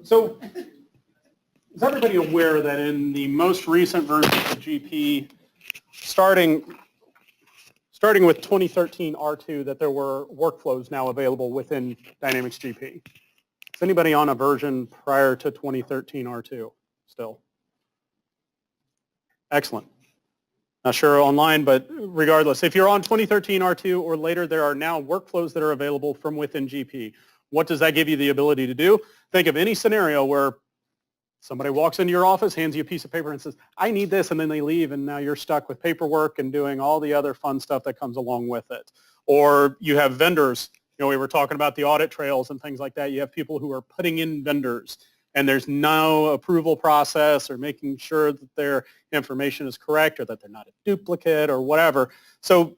So is everybody aware that in the most recent version of GP, starting with 2013 R2, that there were workflows now available within Dynamics GP? Is anybody on a version prior to 2013 R2 still? Excellent. Not sure online, but regardless, if you're on 2013 R2 or later, there are now workflows that are available from within GP. What does that give you the ability to do? Think of any scenario where somebody walks into your office, hands you a piece of paper and says, I need this, and then they leave, and now you're stuck with paperwork and doing all the other fun stuff that comes along with it. Or you have vendors. You know, we were talking about the audit trails and things like that. You have people who are putting in vendors, and there's no approval process or making sure that their information is correct or that they're not a duplicate or whatever. So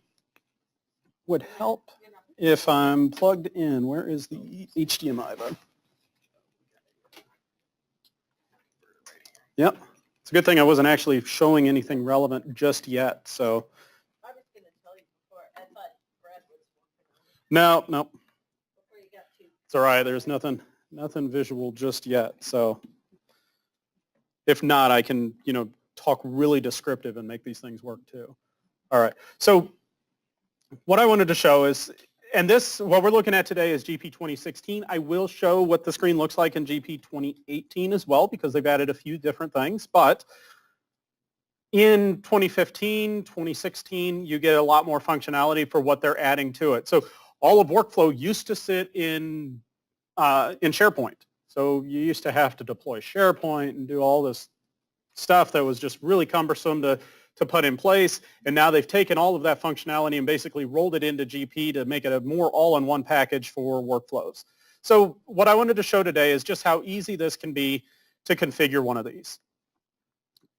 would help if I'm plugged in. Where is the HDMI button? Yep. It's a good thing I wasn't actually showing anything relevant just yet. So I was going to tell you before. I thought Brad was no. before you got to. It's all right. There's nothing visual just yet. So if not, I can, talk really descriptive and make these things work too. All right. So what I wanted to show is, and what we're looking at today is GP 2016. I will show what the screen looks like in GP 2018 as well, because they've added a few different things. But in 2015, 2016, you get a lot more functionality for what they're adding to it. So all of workflow used to sit in SharePoint. So you used to have to deploy SharePoint and do all this stuff that was just really cumbersome to put in place. And now they've taken all of that functionality and basically rolled it into GP to make it a more all-in-one package for workflows. So what I wanted to show today is just how easy this can be to configure one of these.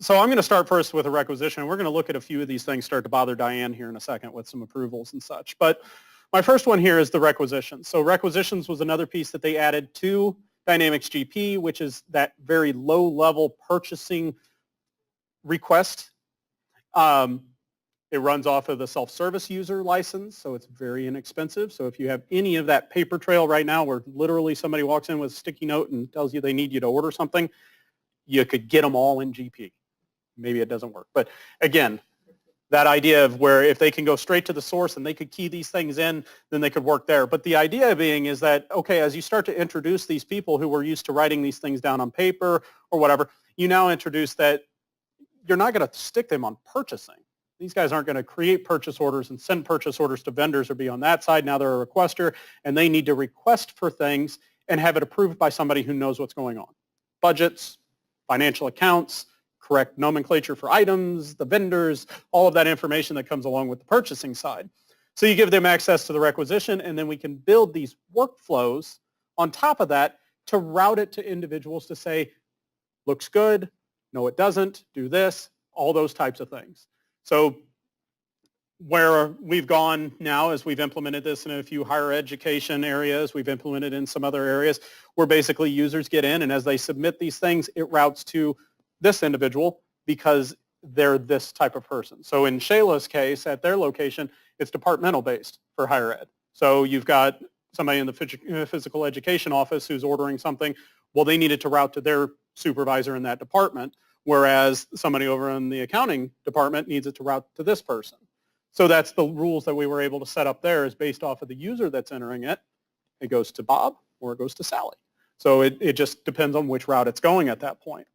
So I'm going to start first with a requisition. We're going to look at a few of these things start to bother Diane here in a second with some approvals and such. But my first one here is the requisitions. So requisitions was another piece that they added to Dynamics GP, which is that very low-level purchasing request. It runs off of the self-service user license, so it's very inexpensive. So if you have any of that paper trail right now where literally somebody walks in with a sticky note and tells you they need you to order something, you could get them all in GP. Maybe it doesn't work. But again, that idea of where if they can go straight to the source and they could key these things in, then they could work there. But the idea being is that, okay, as you start to introduce these people who were used to writing these things down on paper or whatever, you now introduce that you're not going to stick them on purchasing. These guys aren't going to create purchase orders and send purchase orders to vendors or be on that side. Now they're a requester, and they need to request for things and have it approved by somebody who knows what's going on. Budgets, financial accounts, correct nomenclature for items, the vendors, all of that information that comes along with the purchasing side. So you give them access to the requisition, and then we can build these workflows on top of that to route it to individuals to say, looks good, no it doesn't, do this, all those types of things. So where we've gone now is we've implemented this in a few higher education areas, we've implemented in some other areas where basically users get in, and as they submit these things, it routes to this individual because they're this type of person. So in Shayla's case, at their location, it's departmental based for higher ed. So you've got somebody in the physical education office who's ordering something. Well, they need it to route to their supervisor in that department, whereas somebody over in the accounting department needs it to route to this person. So that's the rules that we were able to set up there is based off of the user that's entering it. It goes to Bob or it goes to Sally. So it just depends on which route it's going at that point.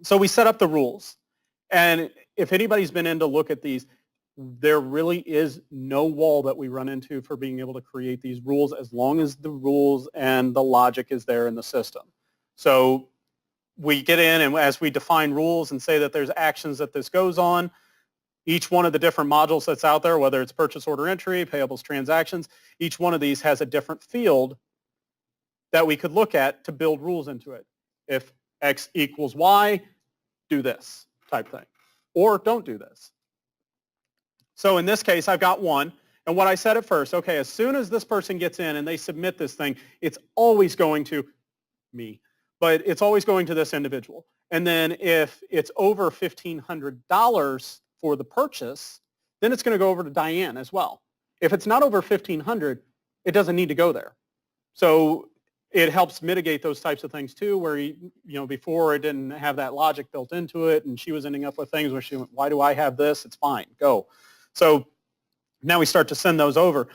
So we set up the rules. And if anybody's been in to look at these, there really is no wall that we run into for being able to create these rules as long as the rules and the logic is there in the system. So we get in, and as we define rules and say that there's actions that this goes on, each one of the different modules that's out there, whether it's purchase order entry, payables, transactions, each one of these has a different field that we could look at to build rules into it. If X equals Y, do this type thing, or don't do this. So in this case, I've got one, and what I said at first, okay, as soon as this person gets in and they submit this thing, it's always going to me, but it's always going to this individual. And then if it's over $1,500 for the purchase, then it's going to go over to Diane as well. If it's not over $1,500, it doesn't need to go there. So it helps mitigate those types of things too, where before it didn't have that logic built into it, and she was ending up with things where she went, why do I have this? It's fine, go. So now we start to send those over.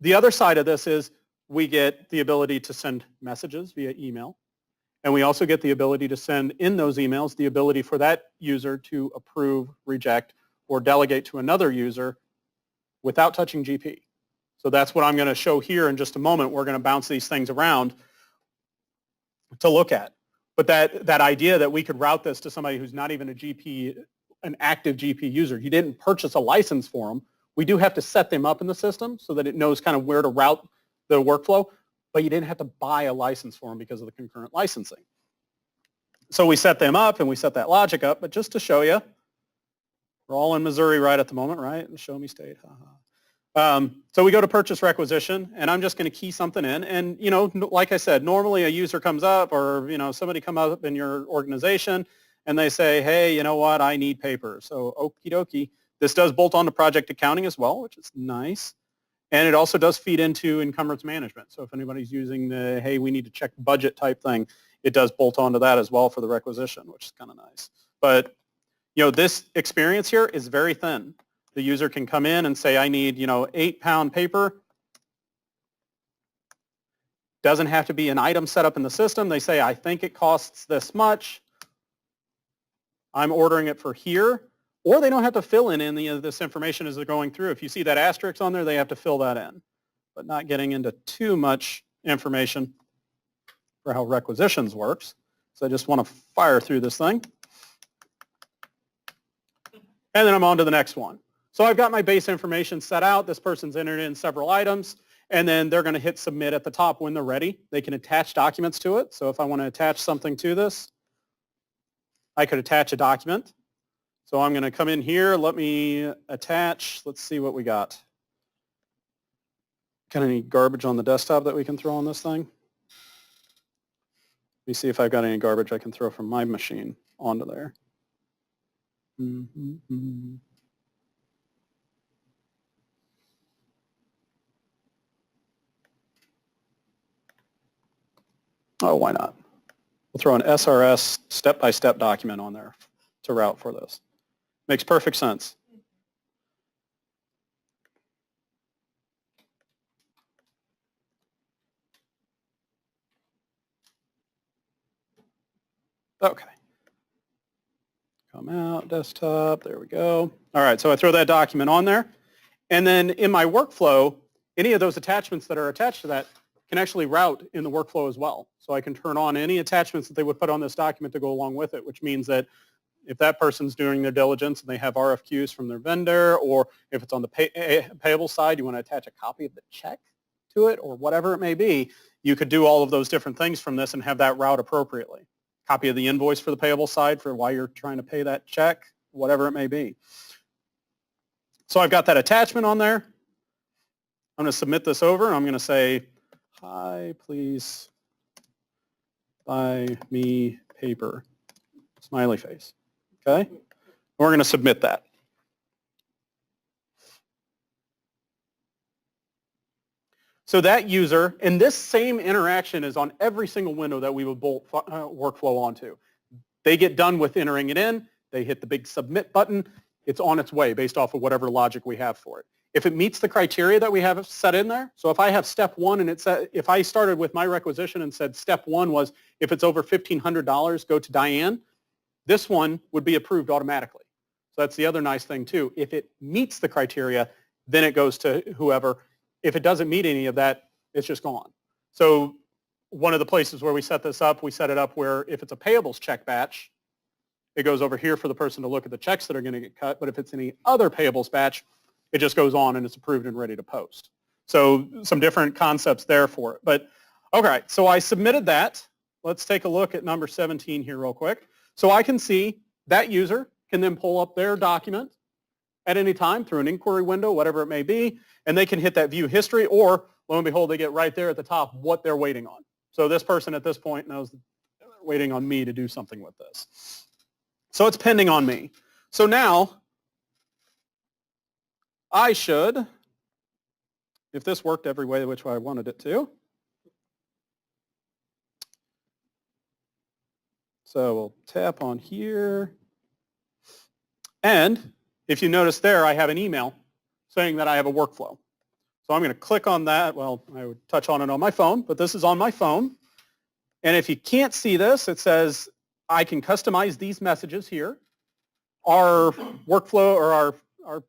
The other side of this is we get the ability to send messages via email, and we also get the ability to send in those emails the ability for that user to approve, reject, or delegate to another user without touching GP. So that's what I'm going to show here in just a moment. We're going to bounce these things around to look at. But that idea that we could route this to somebody who's not even an active GP user, you didn't purchase a license for them. We do have to set them up in the system so that it knows kind of where to route the workflow, but you didn't have to buy a license for them because of the concurrent licensing. So we set them up and we set that logic up, but just to show you, we're all in Missouri right at the moment, right? Show me state. So we go to purchase requisition, and I'm just going to key something in. And, like I said, normally a user comes up or, somebody come up in your organization and they say, hey, you know what, I need paper. So okie dokie. This does bolt on to project accounting as well, which is nice. And it also does feed into encumbrance management. So if anybody's using the, hey, we need to check budget type thing, it does bolt onto that as well for the requisition, which is kind of nice. But, this experience here is very thin. The user can come in and say, I need, 8-pound paper. Doesn't have to be an item set up in the system. They say, I think it costs this much. I'm ordering it for here. Or they don't have to fill in any of this information as they're going through. If you see that asterisk on there, they have to fill that in. But not getting into too much information for how requisitions works. So I just want to fire through this thing. And then I'm on to the next one. So I've got my base information set out. This person's entered in several items, and then they're going to hit submit at the top when they're ready. They can attach documents to it. So if I want to attach something to this, I could attach a document. So I'm going to come in here. Let me attach. Let's see what we got. Got any garbage on the desktop that we can throw on this thing? Let me see if I've got any garbage I can throw from my machine onto there. Oh, why not? We'll throw an SRS step-by-step document on there to route for this. Makes perfect sense. Okay. Come out, desktop, there we go. All right, so I throw that document on there. And then in my workflow, any of those attachments that are attached to that can actually route in the workflow as well. So I can turn on any attachments that they would put on this document to go along with it, which means that if that person's doing their diligence and they have RFQs from their vendor, or if it's on the payable side, you want to attach a copy of the check to it or whatever it may be, you could do all of those different things from this and have that route appropriately. Copy of the invoice for the payable side for why you're trying to pay that check, whatever it may be. So I've got that attachment on there. I'm going to submit this over. I'm going to say, hi, please buy me paper, smiley face. Okay? And we're going to submit that. So that user, and this same interaction is on every single window that we would bolt workflow onto. They get done with entering it in. They hit the big submit button. It's on its way based off of whatever logic we have for it. If it meets the criteria that we have set in there, so if I have step one and it said, if I started with my requisition and said step one was if it's over $1,500, go to Diane, this one would be approved automatically. So that's the other nice thing too. If it meets the criteria, then it goes to whoever. If it doesn't meet any of that, it's just gone. So one of the places where we set this up, we set it up where if it's a payables check batch, it goes over here for the person to look at the checks that are going to get cut. But if it's any other payables batch, it just goes on and it's approved and ready to post. So some different concepts there for it. But okay, so I submitted that. Let's take a look at number 17 here real quick. So I can see that user can then pull up their document at any time through an inquiry window, whatever it may be, and they can hit that view history, or lo and behold, they get right there at the top what they're waiting on. So this person at this point knows they're waiting on me to do something with this. So it's pending on me. So now I should, if this worked every way which I wanted it to, So we'll tap on here. And if you notice there, I have an email saying that I have a workflow. So I'm going to click on that. Well, I would touch on it on my phone, but this is on my phone. And if you can't see this, it says I can customize these messages here. Our workflow or our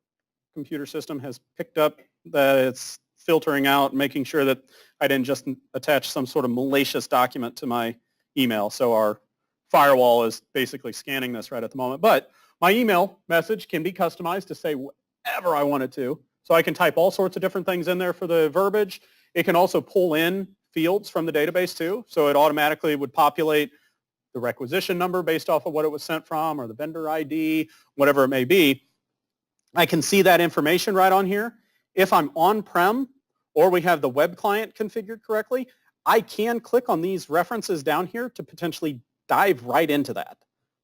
computer system has picked up that it's filtering out, making sure that I didn't just attach some sort of malicious document to my email. So our firewall is basically scanning this right at the moment. But my email message can be customized to say whatever I want it to. So I can type all sorts of different things in there for the verbiage. It can also pull in fields from the database too. So it automatically would populate the requisition number based off of what it was sent from or the vendor ID, whatever it may be. I can see that information right on here. If I'm on-prem or we have the web client configured correctly, I can click on these references down here to potentially dive right into that.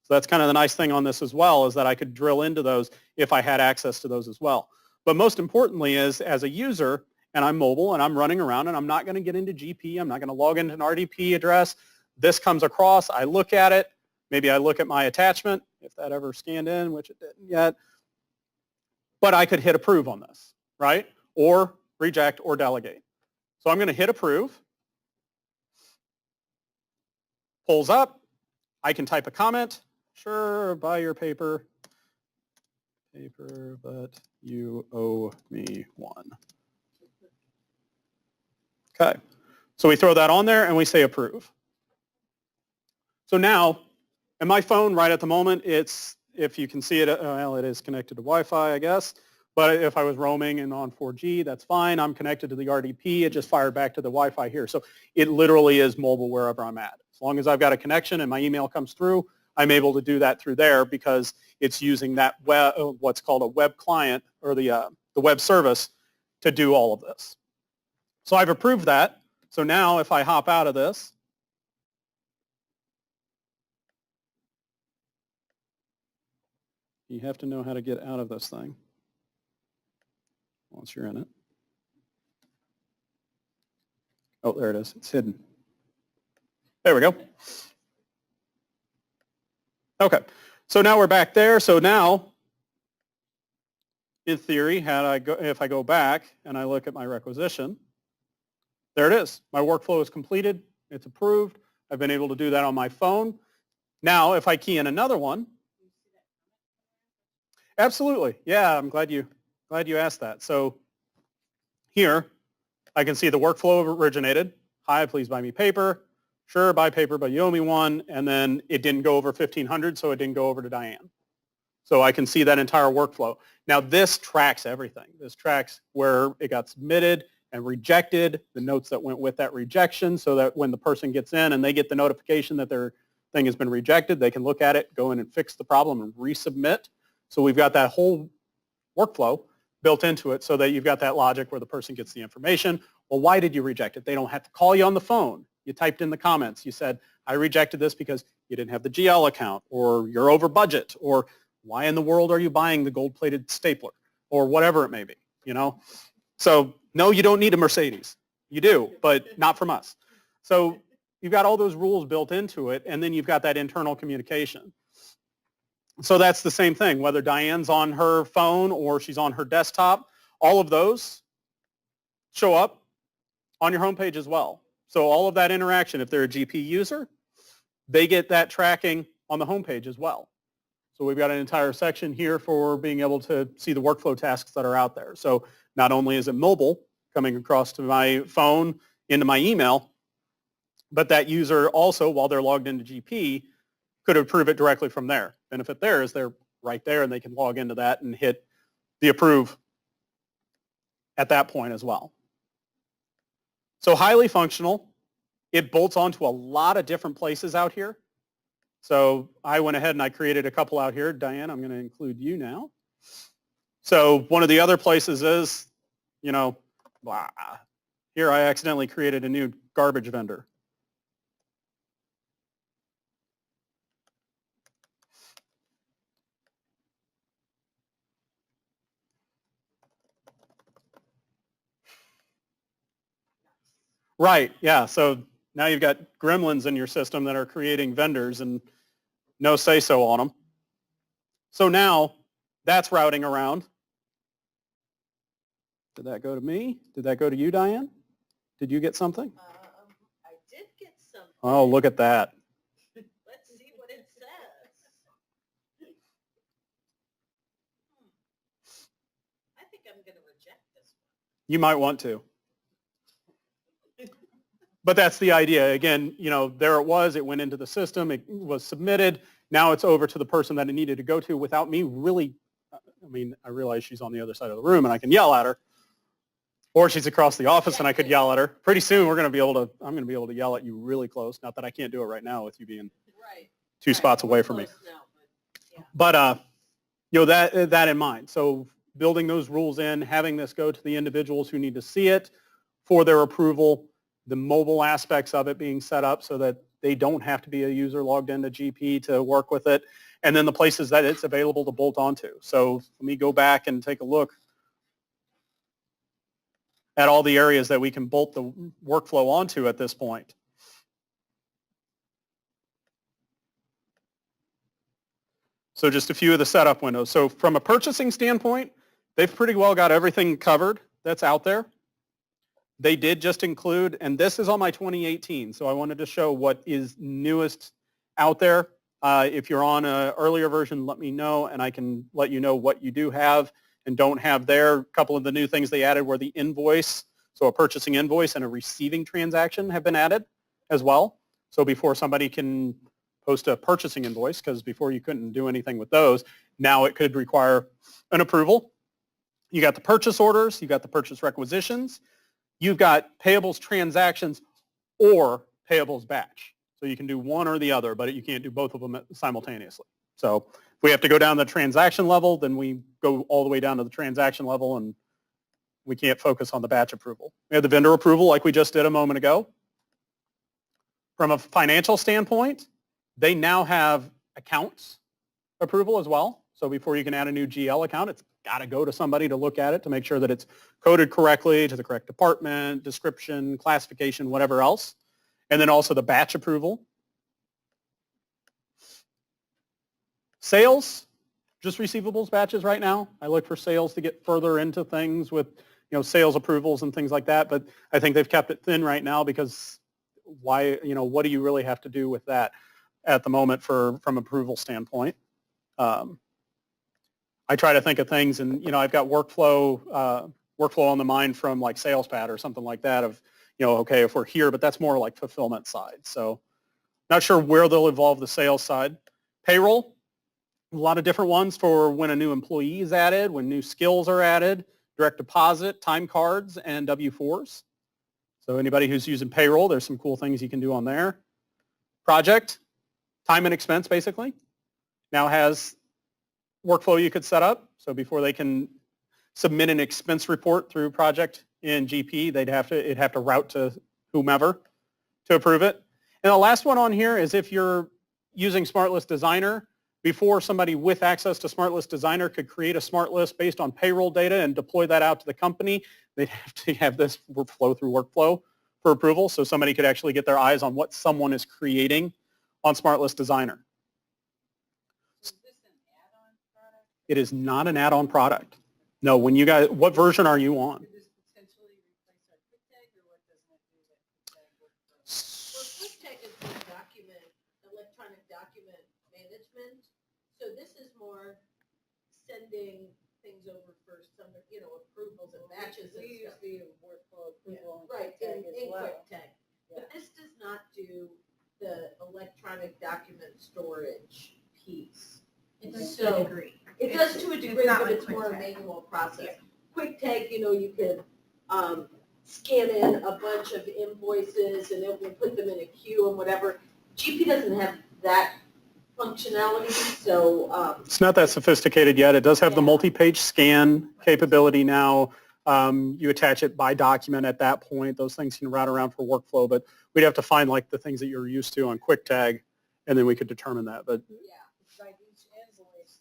So that's kind of the nice thing on this as well, is that I could drill into those if I had access to those as well. But most importantly is, as a user, and I'm mobile and I'm running around and I'm not going to get into GP, I'm not going to log into an RDP address. This comes across, I look at it, maybe I look at my attachment, if that ever scanned in, which it didn't yet. But I could hit approve on this, right? Or reject or delegate. So I'm going to hit approve. Pulls up. I can type a comment. Sure, buy your paper, but you owe me one. Okay. So we throw that on there and we say approve. So now, and my phone right at the moment, it's, if you can see it, well, it is connected to Wi-Fi, I guess. But if I was roaming and on 4G, that's fine. I'm connected to the RDP. It just fired back to the Wi-Fi here. So it literally is mobile wherever I'm at. As long as I've got a connection and my email comes through, I'm able to do that through there because it's using that web, what's called a web client or the web service to do all of this. So I've approved that. So now if I hop out of this, you have to know how to get out of this thing once you're in it. Oh, there it is. It's hidden. There we go. Okay. So now we're back there. So now, in theory, if I go back and I look at my requisition, there it is. My workflow is completed. It's approved. I've been able to do that on my phone. Now, if I key in another one, absolutely. Yeah, I'm glad you asked that. So here, I can see the workflow originated. Hi, please buy me paper. Sure, buy paper, but you owe me one. And then it didn't go over 1,500, so it didn't go over to Diane. So I can see that entire workflow. Now this tracks everything. This tracks where it got submitted and rejected, the notes that went with that rejection, so that when the person gets in and they get the notification that their thing has been rejected, they can look at it, go in and fix the problem and resubmit. So we've got that whole workflow built into it so that you've got that logic where the person gets the information. Well, why did you reject it? They don't have to call you on the phone. You typed in the comments. You said, I rejected this because you didn't have the GL account, or you're over budget, or why in the world are you buying the gold-plated stapler, or whatever it may be, you know? So no, you don't need a Mercedes. You do, but not from us. So you've got all those rules built into it, and then you've got that internal communication. So that's the same thing, whether Diane's on her phone or she's on her desktop, all of those show up on your homepage as well. So all of that interaction, if they're a GP user, they get that tracking on the homepage as well. So we've got an entire section here for being able to see the workflow tasks that are out there. So not only is it mobile coming across to my phone into my email, but that user also, while they're logged into GP, could approve it directly from there. Benefit there is they're right there and they can log into that and hit the approve at that point as well. So highly functional. It bolts onto a lot of different places out here. So I went ahead and I created a couple out here. Diane, I'm going to include you now. So one of the other places is, you know, here I accidentally created a new garbage vendor. Right, yeah. So now you've got gremlins in your system that are creating vendors, and no say-so on them. So now that's routing around. Did that go to me? Did that go to you, Diane? Did you get something? I did get something. Oh, look at that. Let's see what it says. I think I'm going to reject this You might want to. But that's the idea. Again, you know, there it was. It went into the system. It was submitted. Now it's over to the person that it needed to go to without me really, I mean, I realize she's on the other side of the room and I can yell at her. Or she's across the office and I could yell at her. Pretty soon I'm going to be able to yell at you really close. Not that I can't do it right now with you being two spots away from me. But you know, that in mind. So building those rules in, having this go to the individuals who need to see it for their approval, the mobile aspects of it being set up so that they don't have to be a user logged into GP to work with it, and then the places that it's available to bolt onto. So let me go back and take a look at all the areas that we can bolt the workflow onto at this point. So just a few of the setup windows. So from a purchasing standpoint, they've pretty well got everything covered that's out there. They did just include, and this is on my 2018, so I wanted to show what is newest out there. If you're on an earlier version, let me know, and I can let you know what you do have and don't have there. A couple of the new things they added were the invoice, so a purchasing invoice and a receiving transaction have been added as well. So before somebody can post a purchasing invoice, because before you couldn't do anything with those, now it could require an approval. You got the purchase orders, you got the purchase requisitions, you've got payables transactions or payables batch. So you can do one or the other, but you can't do both of them simultaneously. So if we have to go down the transaction level, then we go all the way down to the transaction level and we can't focus on the batch approval. We have the vendor approval like we just did a moment ago. From a financial standpoint, they now have accounts approval as well. So before you can add a new GL account, it's got to go to somebody to look at it to make sure that it's coded correctly to the correct department, description, classification, whatever else. And then also the batch approval. Sales, just receivables batches right now. I look for sales to get further into things with, you know, sales approvals and things like that. But I think they've kept it thin right now because why, you know, what do you really have to do with that at the moment from approval standpoint? I try to think of things and, you know, I've got workflow on the mind from like SalesPad or something like that of, you know, okay, if we're here, but that's more like fulfillment side. So not sure where they'll evolve the sales side. Payroll, a lot of different ones for when a new employee is added, when new skills are added, direct deposit, time cards, and W-4s. So anybody who's using payroll, there's some cool things you can do on there. Project, time and expense basically, now has workflow you could set up. So before they can submit an expense report through project in GP, it'd have to route to whomever to approve it. And the last one on here is if you're using SmartList Designer, before somebody with access to SmartList Designer could create a smart list based on payroll data and deploy that out to the company, they'd have to have this flow through workflow for approval. So somebody could actually get their eyes on what someone is creating on SmartList Designer. It is not an add-on product. No, when you guys, what version are you on? Could this potentially replace our QuickTag, or what doesn't it do that QuickTag workflow? Well, QuickTag is for electronic document management. So this is more sending things over for some, you know, approvals and batches and We use stuff. the workflow approval Right, in in QuickTag as well. QuickTag. But this does not do the electronic document storage piece. It does So- to a degree. It does to a degree, not but like it's more a QuickTag. manual process. QuickTag, you know, you could scan in a bunch of invoices and it will put them in a queue and whatever. GP doesn't have that functionality, so It's not that sophisticated yet. It does have the Yeah. multi-page scan capability now. You attach it by document at that point. Those things can route around for workflow, but we'd have to find like the things that you're used to on QuickTag, and then we could determine that. But yeah. Like each invoice,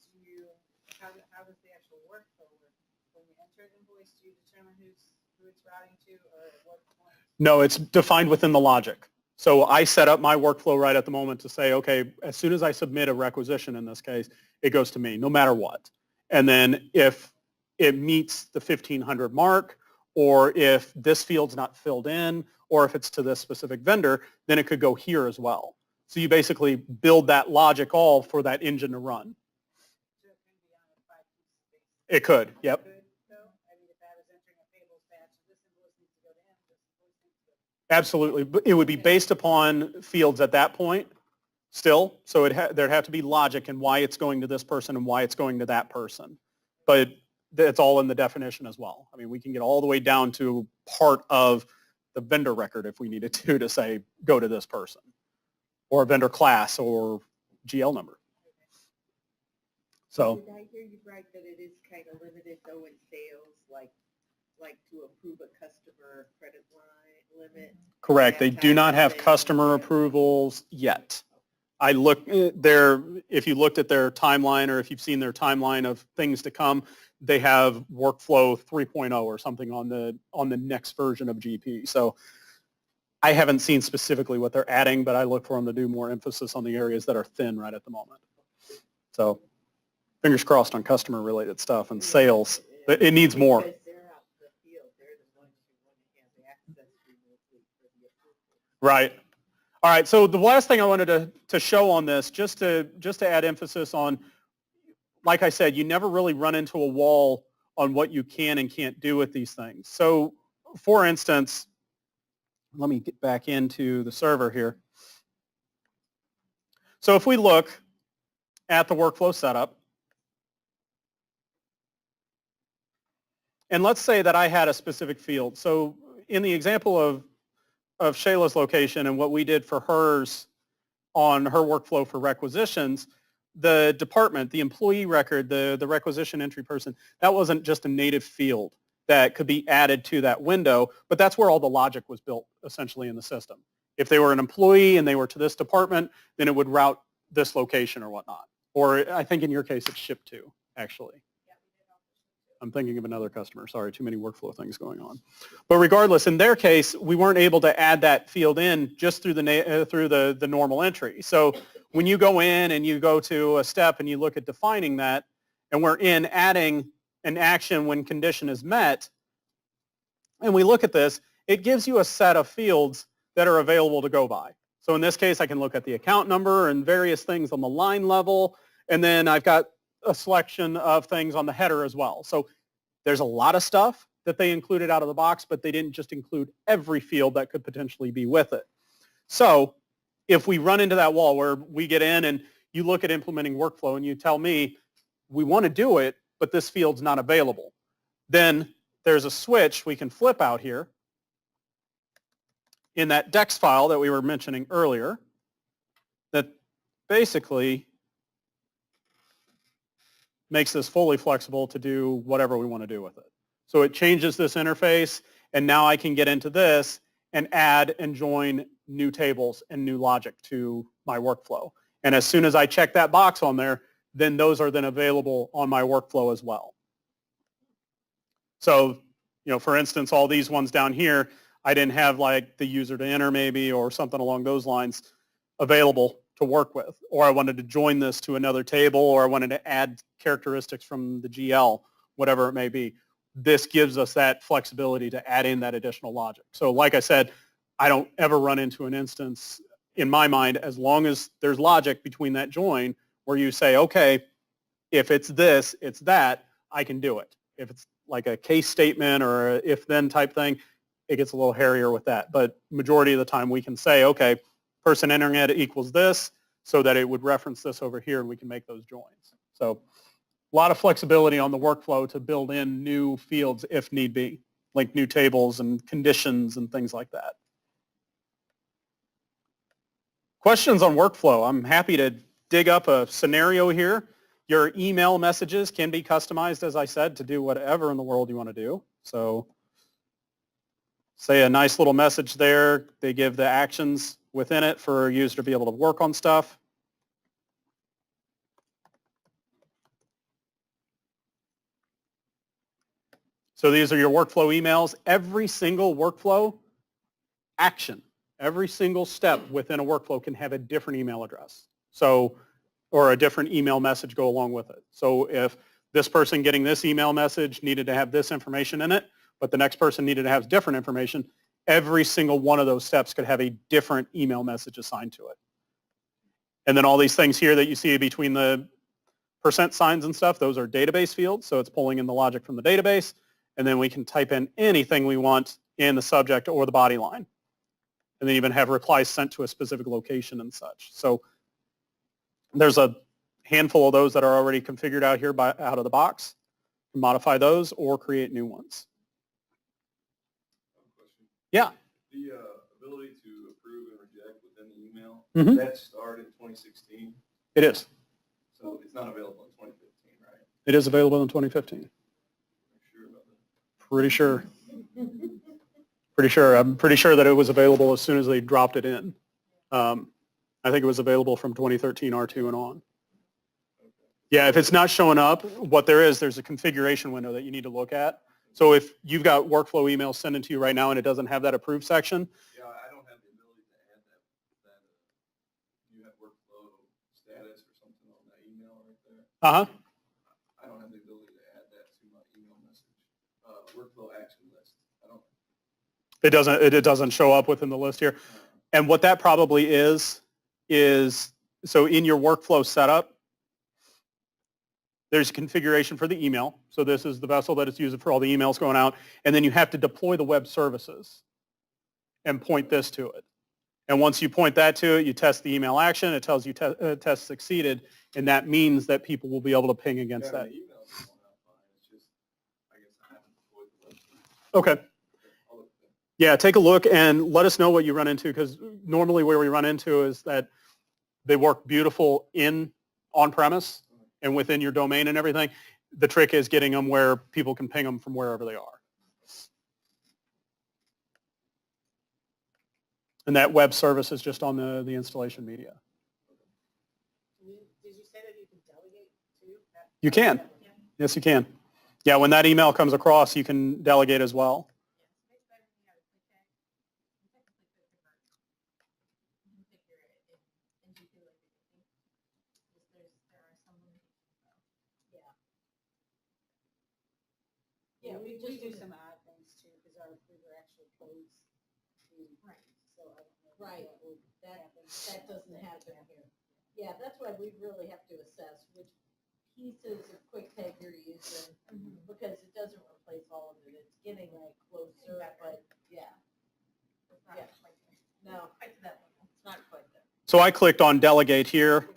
how does the actual workflow work? When you enter an invoice, do you determine who it's routing to or at what point? no, it's defined within the logic. So I set up my workflow right at the moment to say, okay, as soon as I submit a requisition in this case, it goes to me no matter what. And then if it meets the 1500 mark, or if this field's not filled in, or if it's to this specific vendor, then it could go here as well. So you basically build that logic all for that engine to run. So it can be on a 5-piece basis. It could, yep. Could, though? I mean, if I was entering a payables batch, this invoice needs to go to him, this invoice needs to go to Absolutely. But it would be based upon fields at that point still. So there'd have to be logic in why it's going to this person and why it's going to that person. But it's all in the definition as well. I mean, we can get all the way down to part of the vendor record if we needed to say, go to this person, or a vendor class or GL number. So Did I hear you right that it is kind of limited though in sales, like to approve a customer credit line limit? correct. They do not have customer approvals yet. I look there, if you looked at their timeline, or if you've seen their timeline of things to come, they have workflow 3.0 or something on the next version of GP. So I haven't seen specifically what they're adding, but I look for them to do more emphasis on the areas that are thin right at the moment. So fingers crossed on customer related stuff and sales. It needs more. Because they're out in the field, they're the ones who want to have the access remotely for the approval. Right. All right. So the last thing I wanted to show on this, just to add emphasis on, like I said, you never really run into a wall on what you can and can't do with these things. So for instance, let me get back into the server here. So if we look at the workflow setup, and let's say that I had a specific field. So in the example of Shayla's location and what we did for hers on her workflow for requisitions, the department, the employee record, the requisition entry person, that wasn't just a native field that could be added to that window, but that's where all the logic was built essentially in the system. If they were an employee and they were to this department, then it would route this location or whatnot. Or I think in your case it's shipped to, actually. I'm thinking of another customer. Sorry, too many workflow things going on. But regardless, in their case, we weren't able to add that field in just through the normal entry. So when you go in and you go to a step and you look at defining that, and we're in adding an action when condition is met, and we look at this, it gives you a set of fields that are available to go by. So in this case, I can look at the account number and various things on the line level, and then I've got a selection of things on the header as well. So there's a lot of stuff that they included out of the box, but they didn't just include every field that could potentially be with it. So if we run into that wall where we get in and you look at implementing workflow and you tell me, we want to do it, but this field's not available, then there's a switch we can flip out here in that dex file that we were mentioning earlier that basically makes this fully flexible to do whatever we want to do with it. So it changes this interface, and now I can get into this and add and join new tables and new logic to my workflow. And as soon as I check that box on there, then those are then available on my workflow as well. So, for instance, all these ones down here, I didn't have like the user to enter maybe or something along those lines available to work with, or I wanted to join this to another table, or I wanted to add characteristics from the GL, whatever it may be. This gives us that flexibility to add in that additional logic. So like I said, I don't ever run into an instance in my mind, as long as there's logic between that join where you say, okay, if it's this, it's that, I can do it. If it's like a case statement or a if-then type thing, it gets a little hairier with that. But majority of the time we can say, okay, person entering it equals this, so that it would reference this over here and we can make those joins. So a lot of flexibility on the workflow to build in new fields if need be, like new tables and conditions and things like that. Questions on workflow? I'm happy to dig up a scenario here. Your email messages can be customized, as I said, to do whatever in the world you want to do. So say a nice little message there. They give the actions within it for a user to be able to work on stuff. So these are your workflow emails. Every single workflow action Every single step within a workflow can have a different email address. So, or a different email message go along with it. So if this person getting this email message needed to have this information in it, but the next person needed to have different information, every single one of those steps could have a different email message assigned to it. And then all these things here that you see between the percent signs and stuff, those are database fields. So it's pulling in the logic from the database. And then we can type in anything we want in the subject or the body line. And then even have replies sent to a specific location and such. So there's a handful of those that are already configured out here out of the box. Modify those or create new ones. Yeah. The ability to approve and reject within the email, Mhm. that started in 2016, It is. so it's not available in 2015, right? It is available in 2015. I'm sure about that. Pretty sure. Pretty sure. I'm pretty sure that it was available as soon as they dropped it in. I think it was available from 2013 R2 and on. Yeah, if it's not showing up, what there's a configuration window that you need to look at. So if you've got workflow emails sending to you right now and it doesn't have that approved section, Yeah, I don't have the ability to add that you have workflow status or something on that email right there. I don't have the ability to add that to my email message. Workflow action list. I don't. it doesn't show up within the list here. And what that probably is so in your workflow setup, there's a configuration for the email. So this is the vessel that it's using for all the emails going out. And then you have to deploy the web services and point this to it. And once you point that to it, you test the email action. It tells you test succeeded. And that means that people will be able to ping against that. Emails are going out fine. It's just, I guess I haven't deployed the website. Okay. Yeah, take a look and let us know what you run into, because normally where we run into is that they work beautiful on-premise and within your domain and everything. The trick is getting them where people can ping them from wherever they are. And that web service is just on the installation media. Did you say that you can delegate too? You can. Yes, you can. Yeah, when that email comes across, you can delegate as well. Yeah, we we do just, some odd things too, because we were actually closed to, so I don't know. Right. what would that happen. doesn't happen here. Yeah, that's why we really have to assess which pieces of QuickTag you're using, because it doesn't replace all of it. It's getting like closer, but yeah. It's not Yeah. quite there. No, Quite to that level. it's not quite there. So I clicked on delegate here. That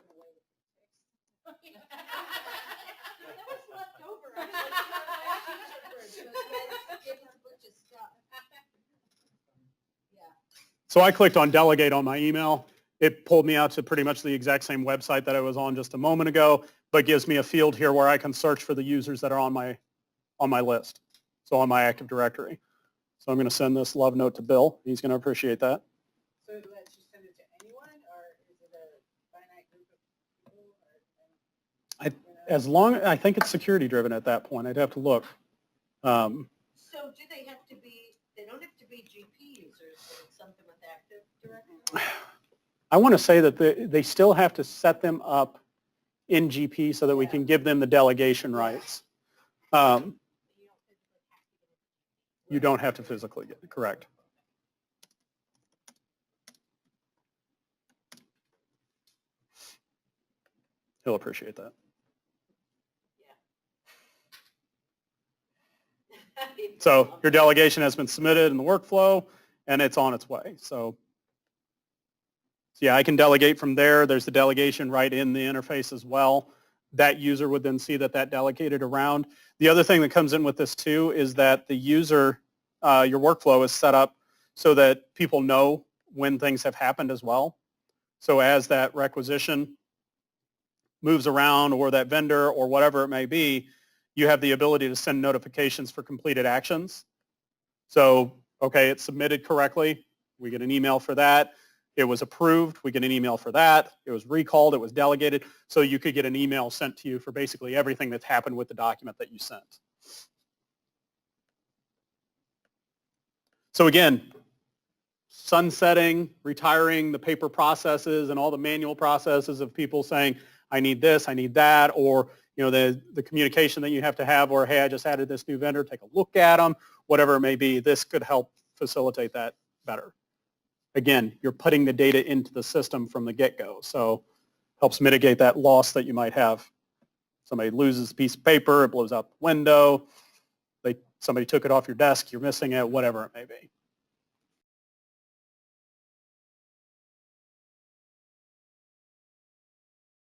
was left over. I was like, give us a bunch of stuff. Yeah. So I clicked on delegate on my email. It pulled me out to pretty much the exact same website that I was on just a moment ago, but gives me a field here where I can search for the users that are on my list. So on my Active Directory. So I'm going to send this love note to Bill. He's going to appreciate that. So it lets you send it to anyone, or is it a finite group of people? Or, you know? As long, I think it's security driven at that point. I'd have to look. So do they have to be, they don't have to be GP users, but it's something with Active Directory? I want to say that they still have to set them up in GP so that we can give them the delegation rights. You don't have to physically get it, correct. He'll appreciate that. So your delegation has been submitted in the workflow and it's on its way. So yeah, I can delegate from there. There's the delegation right in the interface as well. That user would then see that delegated around. The other thing that comes in with this too is that the user, your workflow is set up so that people know when things have happened as well. So as that requisition moves around, or that vendor or whatever it may be, you have the ability to send notifications for completed actions. So, okay, it's submitted correctly. We get an email for that. It was approved. We get an email for that. It was recalled. It was delegated. So you could get an email sent to you for basically everything that's happened with the document that you sent. So again, sunsetting, retiring the paper processes and all the manual processes of people saying, I need this, I need that, or the communication that you have to have, or hey, I just added this new vendor, take a look at them, whatever it may be. This could help facilitate that better. Again, you're putting the data into the system from the get-go, so helps mitigate that loss that you might have. Somebody loses a piece of paper, it blows out the window, somebody took it off your desk, you're missing it, whatever it may be.